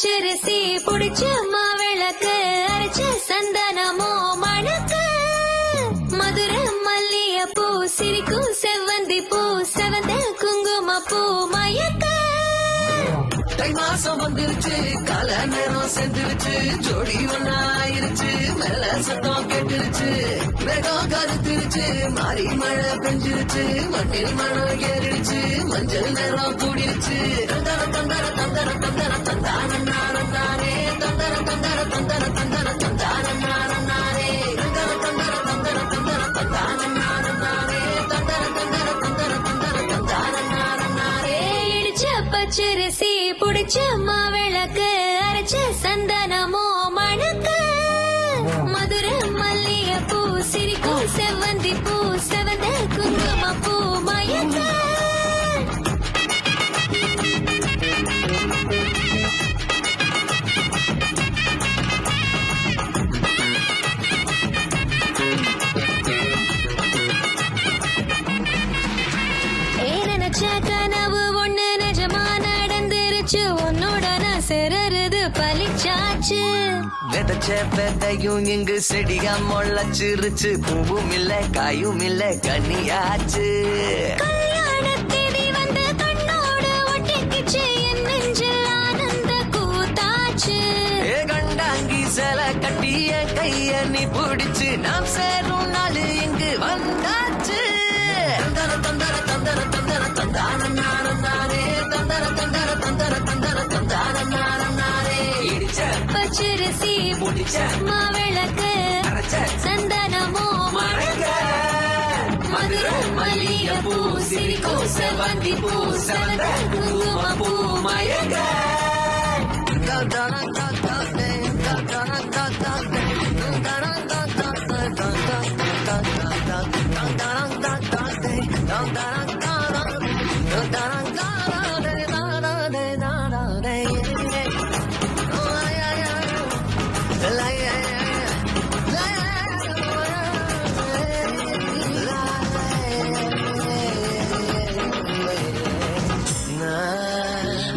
பச்சரிசி புடிச்ச மாவிளக்கு அரைச்ச சந்தனமோ மணக்கு மதுர மல்லியப்பூ சிரிக்கும் செவ்வந்தி பூ செவந்த குங்கும பூ மயக்க தை மாசம் வந்துருச்சு கால நேரம் செஞ்சிருச்சு ஜோடி ஒன்னா ஆயிருச்சு மேல சத்தம் கேட்டுருச்சு மேகம் கருத்துருச்சு மாறி மழை பெஞ்சிருச்சு மண்ணில் மனம் ஏறிடுச்சு மஞ்சள் நேரம் கூடிருச்சு தந்தர தந்தர தந்தர தந்தர தந்தானே தந்தர தந்தர தந்தர தந்தர தந்தானே தந்தர தந்தர தந்தர தந்தர தந்தானே தந்தர தந்தர தந்தர தந்தர தந்தானே இடிச்ச பச்சரிசி புடிச்ச மாவிளக்கு அரைச்ச சந்தனமோ மணக்கு மதுர மல்லியப்பூ சிரிக்கும் செவ்வந்தி பூ செவந்த குங்கும பூ மயக்க நினைச்ச கனவு ஒண்ணு நிஜமா நடந்துருச்சு உன்னோட நான் சிறருது பலிச்சாச்சு விதைச்ச விதையும் இங்கு செடியா முளைச்சிருச்சு பூவும் இல்ல காயும் இல்ல கனியாச்சு கல்யாண தேதி வந்து கண்ணோடு ஒட்டிக்கிச்சு என் நெஞ்சில் ஆனந்த கூத்தாச்சு ஏ கண்டாங்கி சில கட்டிய கைய நீ பிடிச்சு நாம் சேரும் நாள் இங்கு வந்தாச்சு தந்தர தந்தர தந்தர தந்தர தந்தானே தந்தர தந்தர தந்தர தந்தர தந்தானே இடிச்ச பச்சரிசி முடிச்ச மாவிளக்கு அரைச்ச சந்தனமோ மழக மதுர மல்லிகைப்பூ சிரிக்கும் செவ்வந்தி பூ செவந்த குங்கும பூ மயங்க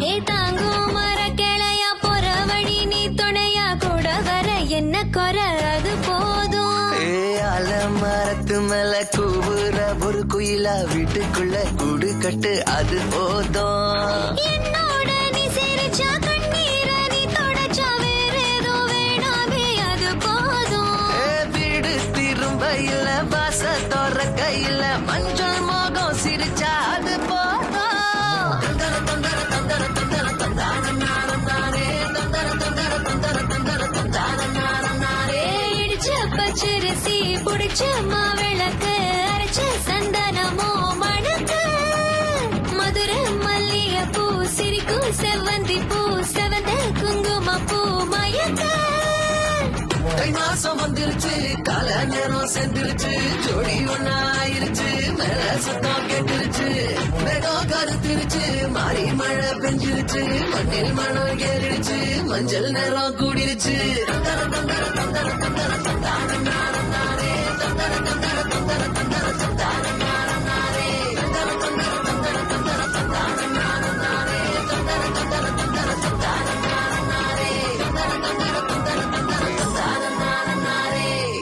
ஏ தாங்கும் மர கிளையா போற வழி நீ துணையா கூட வர என்ன குறை அது போதும் மரத்து மேல கூவுற ஒரு குயிலா வீட்டுக்குள்ள கூடு கட்டு அது போதும் என்னோட நீ சிரிச்சா கண்ணீர நீ தொடச்சா வேற ஏதோ வேணாமே அது போதும் வீடு திரும்ப இல்ல வாச தோற கையில மஞ்சள் மோகம் சிரிச்சா அது போதும் தந்தர தந்தர தந்தர தந்தர தந்தானே தந்தர தந்தர தந்தர தந்தர தந்தானே இடிச்ச பச்சரிசி புடிச்ச மாவிளக்கு அரைச்ச சந்தனமோ மணக்கு மதுர மல்லியப்பூ சிரிக்கும் செவ்வந்தி பூ செவந்த குங்கும பூ மயக்க தை மாசம் வந்துருச்சு கால நேரம் செஞ்சிருச்சு ஜோடி ஒன்னா ஆயிருச்சு மேல சத்தம் கேட்டுருச்சு மேகம் கருத்துருச்சு மாறி மழை பெஞ்சிருச்சு மண்ணில் மனம் ஏறிடுச்சு மஞ்சள் நேரம் கூடிருச்சு தந்தர தந்தர தந்தர தந்தர